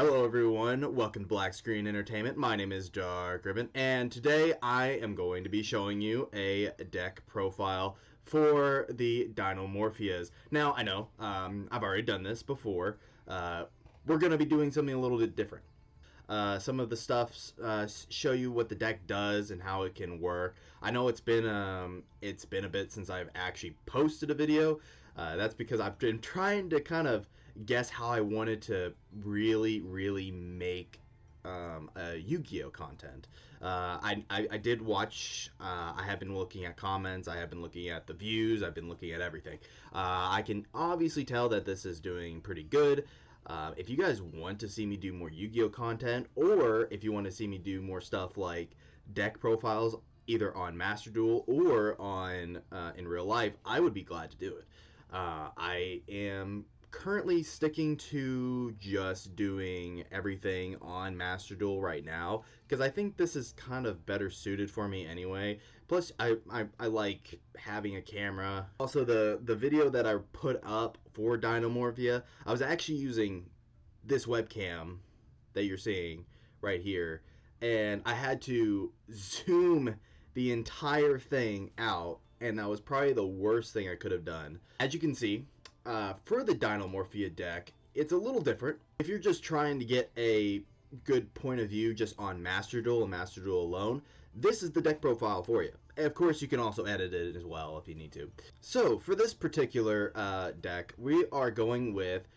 Hello everyone, welcome to Black Screen Entertainment. My name is Dark Ribbon, and today I am going to be showing you a deck profile for the Dinomorphias. Now, I know, I've already done this before. We're going to be doing something a little bit different. Some of the stuff show you what the deck does and how it can work. I know it's been a bit since I've actually posted a video. That's because I've been trying to kind of guess how I wanted to really make Yu-Gi-Oh content. I did watch. I have been looking at comments. I have been looking at the views. I've been looking at everything. I can obviously tell that this is doing pretty good. If you guys want to see me do more Yu-Gi-Oh content, or if you want to see me do more stuff like deck profiles, either on MasterDuel or on in real life, I would be glad to do it. I am currently sticking to just doing everything on MasterDuel right now because I think this is kind of better suited for me anyway. Plus, I like having a camera. Also, the video that I put up for Dinomorphia, I was actually using this webcam that you're seeing right here, and I had to zoom the entire thing out, and that was probably the worst thing I could have done. As you can see, for the Dinomorphia deck, it's a little different. If you're just trying to get a good point of view just on MasterDuel and MasterDuel alone, this is the deck profile for you. Of course, you can also edit it as well if you need to. So, for this particular deck, we are going with,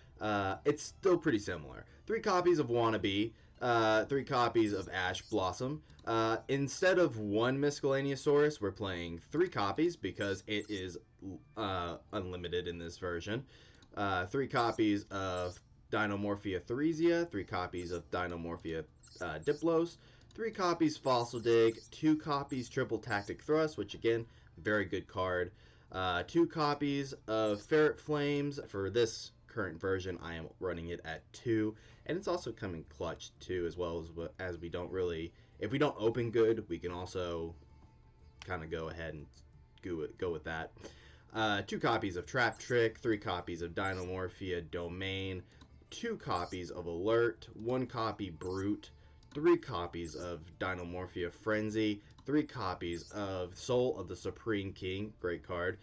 it's still pretty similar. 3 copies of Wannabe, 3 copies of Ash Blossom. Instead of 1 Miscellaneousaurus, we're playing 3 copies because it is unlimited in this version. 3 copies of Dinomorphia Theresia, 3 copies of Dinomorphia Diplos, 3 copies Fossil Dig, 2 copies Triple Tactic Thrust, which again, very good card. 2 copies of Ferret Flames. For this current version, I am running it at 2, and it's also coming clutch too, as well as we don't really, if we don't open good, we can also kind of go ahead and go with that. 2 copies of Trap Trick, 3 copies of Dinomorphia Domain, 2 copies of Alert, 1 copy Brute, 3 copies of Dinomorphia Frenzy, 3 copies of Soul of the Supreme King, great card,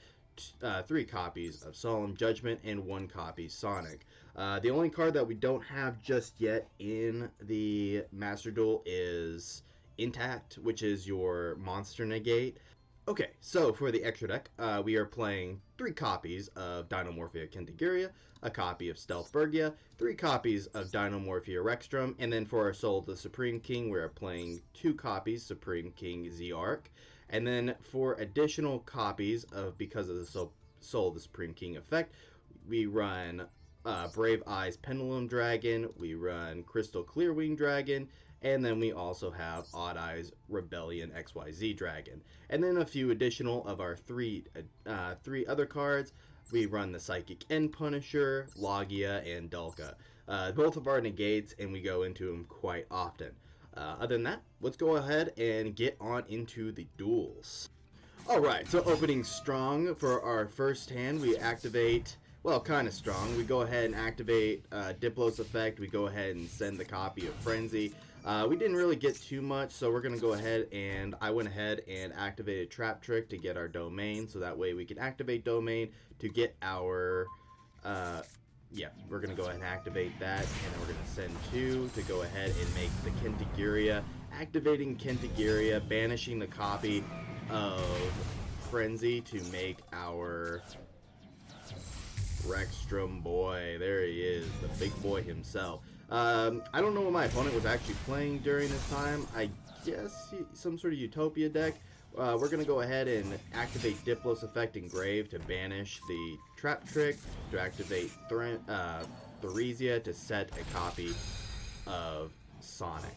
3 copies of Solemn Judgment, and 1 copy Sonic. The only card that we don't have just yet in the MasterDuel is Intact, which is your Monster Negate. Okay, so for the extra deck, we are playing 3 copies of Dinomorphia Kentagiria, a copy of Stealth Bergia, 3 copies of Dinomorphia Rexstrom, and then for our Soul of the Supreme King, we are playing 2 copies Supreme King Z-Arc. And then for additional copies of Because of the Soul of the Supreme King effect, we run Brave Eyes Pendulum Dragon, we run Crystal Clearwing Dragon, and then we also have Odd Eyes Rebellion XYZ Dragon. And then a few additional of our three other cards. We run the Psychic End Punisher, Logia, and Dulka. Both of our negates, and we go into them quite often. Other than that, let's go ahead and get on into the duels. Alright, so opening strong for our first hand, we activate, well, kind of strong. We go ahead and activate Diplo's effect. We go ahead and send the copy of Frenzy. We didn't really get too much, so we're going to go ahead and I went ahead and activated Trap Trick to get our Domain, so that way we can activate Domain to get our, yeah, we're going to go ahead and activate that, and then we're going to send 2 to go ahead and make the Kentagiria. Activating Kentagiria, banishing the copy of Frenzy to make our Rexstrom boy. There he is, the big boy himself. I don't know what my opponent was actually playing during this time. I guess some sort of Utopia deck. We're going to go ahead and activate Diplo's effect Engrave to banish the Trap Trick, to activate Theresia to set a copy of Sonic.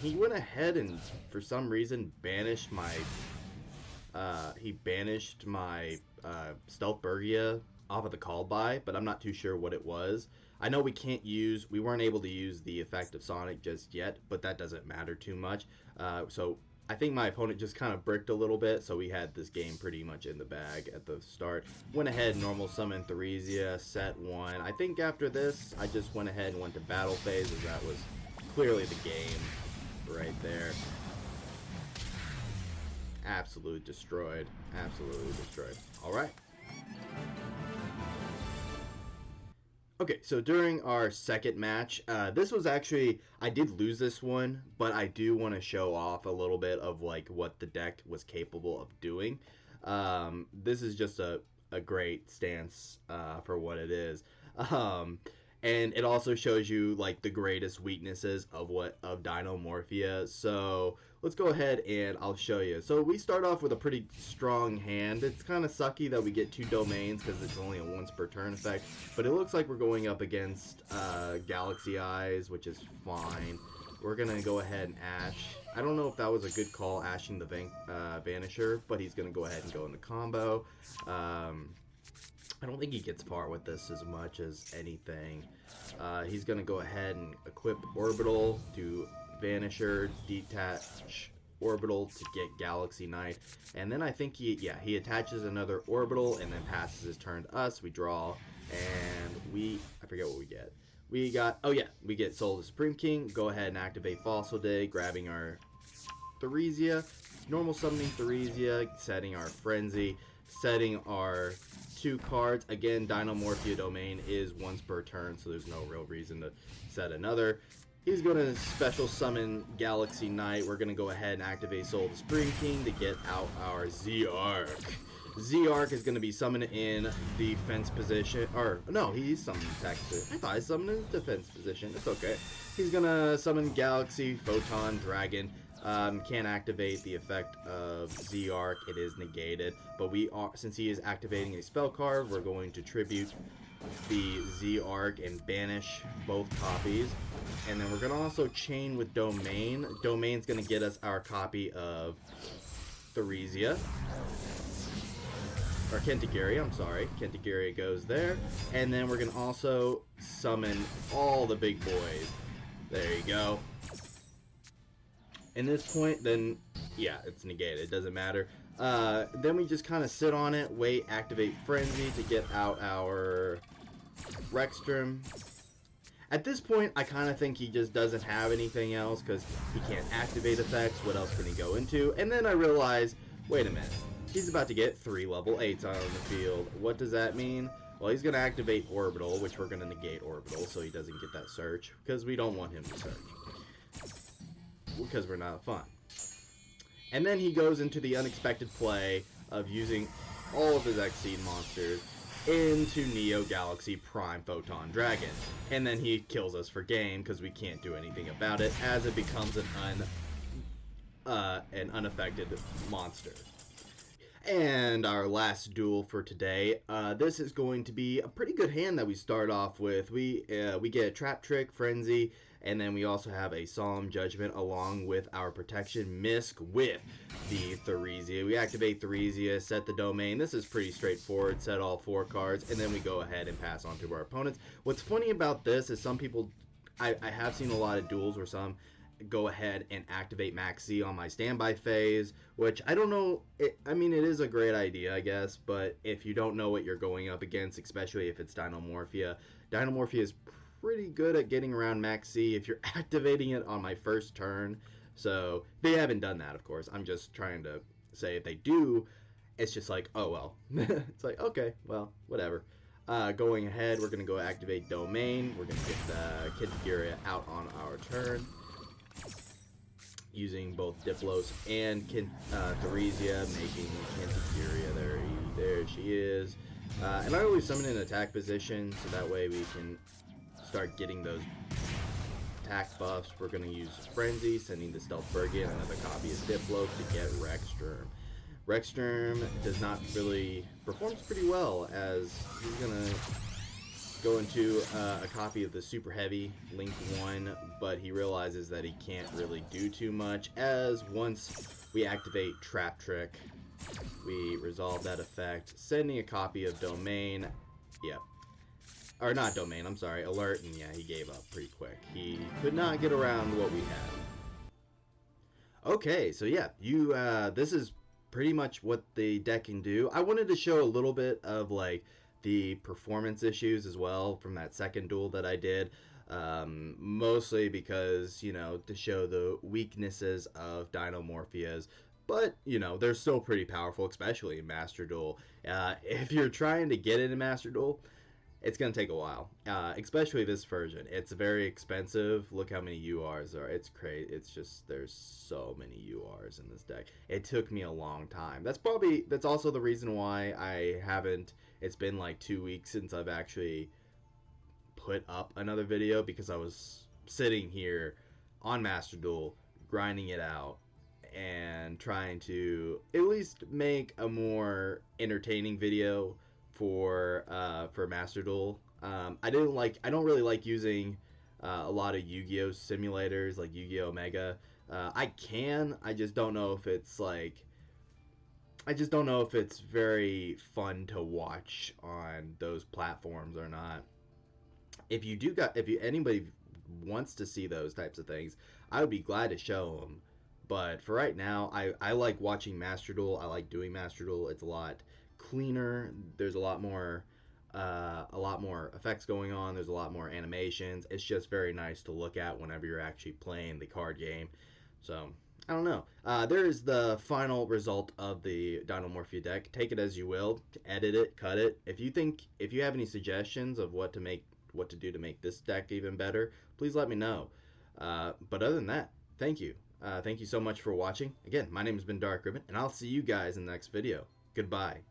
He went ahead and, for some reason, banished my Stealth Bergia off of the call by, but I'm not too sure what it was. I know we weren't able to use the effect of Sonic just yet, but that doesn't matter too much. So I think my opponent just kind of bricked a little bit, so we had this game pretty much in the bag at the start. Went ahead, normal summon Theresia, set 1. I think after this, I just went ahead and went to battle phase, as that was clearly the game right there. Absolutely destroyed. Absolutely destroyed. Alright. Okay, so during our second match, this was actually, I did lose this one, but I do want to show off a little bit of like what the deck was capable of doing. This is just a great stance for what it is. And it also shows you like the greatest weaknesses of DINOMORPHIA. So let's go ahead and I'll show you. So we start off with a pretty strong hand. It's kind of sucky that we get 2 domains because it's only a once per turn effect. But it looks like we're going up against Galaxy Eyes, which is fine. We're going to go ahead and Ash. I don't know if that was a good call, Ashing the Vanisher, but he's going to go ahead and go in the combo. I don't think he gets far with this as much as anything. He's going to go ahead and equip Orbital to Vanisher, detach Orbital to get Galaxy Knight. And then I think he attaches another Orbital and then passes his turn to us. We draw, and I forget what we get. We get Soul of the Supreme King. Go ahead and activate Fossil Day, grabbing our Theresia, normal summoning Theresia, setting our Frenzy, setting our 2 cards. Again, DINOMORPHIA domain is once per turn, so there's no real reason to set another. He's going to special summon Galaxy Knight. We're going to go ahead and activate Soul of the Spring King to get out our Z-Arc. Z-Arc is going to be summoned in defense position. Or, no, he's summoned attack position. I thought I summoned in defense position. It's okay. He's going to summon Galaxy Photon Dragon. Can't activate the effect of Z-Arc. It is negated. But since he is activating a spell card, we're going to tribute the Z-Arc and banish both copies. And then we're going to also chain with Domain. Domain's going to get us our copy of Theresia. Or Kentagiria, I'm sorry. Kentagiria goes there. And then we're going to also summon all the big boys. There you go. In this point, then, yeah, it's negated. It doesn't matter. Then we just kind of sit on it, wait, activate Frenzy to get out our Rexstrom. At this point, I kind of think he just doesn't have anything else because he can't activate effects. What else can he go into? And then I realize, wait a minute. He's about to get 3 level 8s out on the field. What does that mean? Well, he's going to activate Orbital, which we're going to negate Orbital so he doesn't get that search because we don't want him to search. Because we're not fun. And then he goes into the unexpected play of using all of his Xseed monsters into Neo Galaxy Prime Photon Dragon. And then he kills us for game because we can't do anything about it as it becomes an unaffected monster. And our last duel for today, this is going to be a pretty good hand that we start off with. We get Trap Trick, Frenzy, and then we also have a Solemn Judgment along with our Protection Misk with the Theresia. We activate Theresia, set the domain. This is pretty straightforward. Set all 4 cards, and then we go ahead and pass on to our opponents. What's funny about this is some people, I have seen a lot of duels where some go ahead and activate Maxi on my standby phase, which I don't know, I mean, it is a great idea, I guess, but if you don't know what you're going up against, especially if it's DINOMORPHIA is pretty good at getting around Maxi if you're activating it on my first turn. So they haven't done that, of course. I'm just trying to say if they do, it's just like, oh well. It's like, okay, well, whatever. Going ahead, we're going to go activate Domain. We're going to get Kentagiria out on our turn, using both Diplos and Theresia, making Kentagiria. There she is. And I always summon in attack position, so that way we can start getting those attack buffs. We're going to use Frenzy, sending the Stealth Bergen, another copy of Diplo to get Rexstrom. Rexstrom does not really, performs pretty well as he's going to go into a copy of the Super Heavy, Link 1, but he realizes that he can't really do too much as once we activate Trap Trick, we resolve that effect, sending a copy of Domain. Yep. Or not Domain, I'm sorry, Alert, and yeah, he gave up pretty quick. He could not get around what we had. Okay, so yeah, this is pretty much what the deck can do. I wanted to show a little bit of like the performance issues as well from that second duel that I did. Mostly because, to show the weaknesses of Dinomorphias. But, they're still pretty powerful, especially in Master Duel. If you're trying to get into Master Duel, it's going to take a while, especially this version. It's very expensive. Look how many URs are. It's crazy. It's just there's so many URs in this deck. It took me a long time. That's also the reason why I haven't. It's been like 2 weeks since I've actually put up another video because I was sitting here on Master Duel grinding it out and trying to at least make a more entertaining video for Master Duel. I don't really like using a lot of Yu-Gi-Oh simulators like Yu-Gi-Oh Mega. I just don't know if it's like I just don't know if it's very fun to watch on those platforms or not. If you anybody wants to see those types of things, I would be glad to show them. But for right now, I like watching Master Duel. I like doing Master Duel. It's a lot cleaner. There's a lot more effects going on. There's a lot more animations. It's just very nice to look at whenever you're actually playing the card game. So I don't know. There is the final result of the Dinomorphia deck. Take it as you will. Edit it, cut it. If you have any suggestions of what to do to make this deck even better, please let me know. But other than that, thank you. Thank you so much for watching. Again, my name has been Dark Ribbon, and I'll see you guys in the next video. Goodbye.